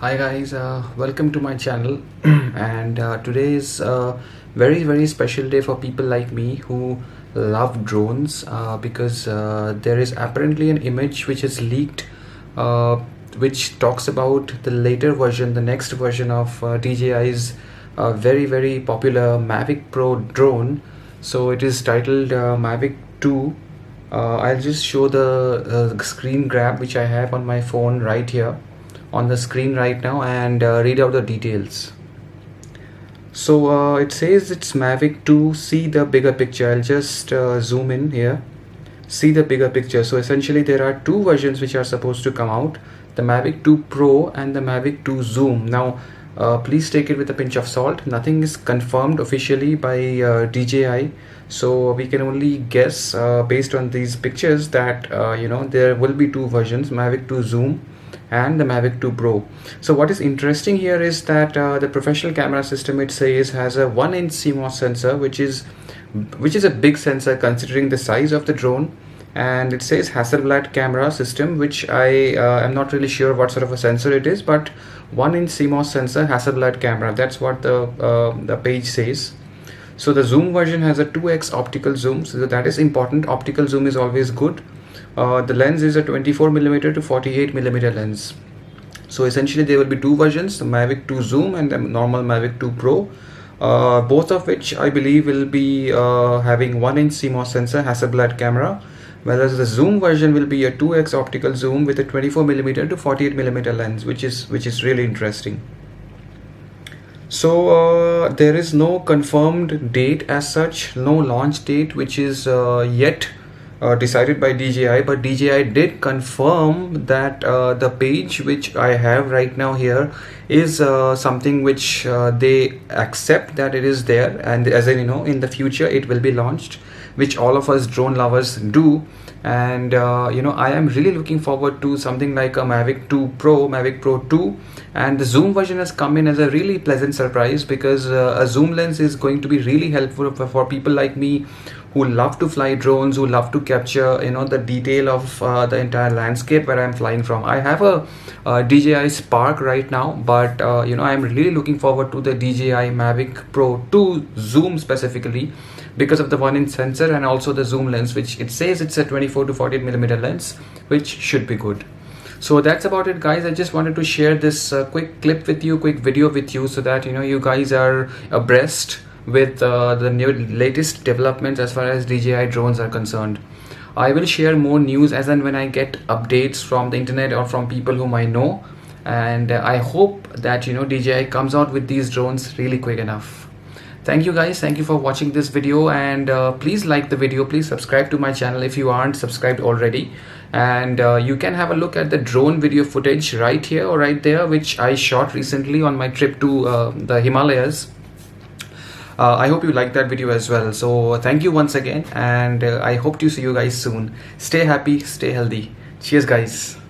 Hi guys, welcome to my channel. And today is a very special day for people like me who love drones, because there is apparently an image which is leaked, which talks about the later version, the next version of DJI's very popular Mavic Pro drone. So it is titled Mavic 2. I'll just show the screen grab which I have on my phone right here on the screen right now, and read out the details. So it says it's Mavic 2. See the bigger picture. I'll just zoom in here. See the bigger picture. So essentially there are two versions which are supposed to come out, the Mavic 2 Pro and the Mavic 2 Zoom. Now please take it with a pinch of salt. Nothing is confirmed officially by DJI, so we can only guess based on these pictures that there will be two versions, Mavic 2 Zoom and the Mavic 2 Pro. So what is interesting here is that the professional camera system, it says, has a 1-inch CMOS sensor, which is a big sensor considering the size of the drone. And it says Hasselblad camera system, which I am not really sure what sort of a sensor it is, but 1-inch CMOS sensor, Hasselblad camera, that's what the page says. So the zoom version has a 2x optical zoom, so that is important. Optical zoom is always good. The lens is a 24mm to 48mm lens. So essentially there will be two versions, the Mavic 2 Zoom and the normal Mavic 2 Pro, both of which I believe will be having 1-inch CMOS sensor, Hasselblad camera, whereas the Zoom version will be a 2x optical zoom with a 24mm to 48mm lens, which is really interesting. So there is no confirmed date as such, no launch date which is yet decided by DJI, but DJI did confirm that the page which I have right now here is something which they accept that it is there, and as in the future it will be launched, which all of us drone lovers do. And I am really looking forward to something like a Mavic 2 Pro, Mavic Pro 2, and the zoom version has come in as a really pleasant surprise, because a zoom lens is going to be really helpful for people like me who love to fly drones, who love to capture the detail of the entire landscape where I'm flying from. I have a DJI Spark right now, but I'm really looking forward to the DJI Mavic Pro 2 Zoom specifically, because of the 1-inch sensor and also the zoom lens, which it says it's a 24 to 48mm lens, which should be good. So that's about it, guys. I just wanted to share this quick clip with you, quick video with you, so that you guys are abreast with the latest developments as far as DJI drones are concerned. I will share more news as and when I get updates from the internet or from people whom I know, and I hope that DJI comes out with these drones really quick enough. Thank you guys, thank you for watching this video, and please like the video, please subscribe to my channel if you aren't subscribed already, and you can have a look at the drone video footage right here or right there, which I shot recently on my trip to the Himalayas. I hope you liked that video as well. So thank you once again, and I hope to see you guys soon. Stay happy, stay healthy. Cheers guys.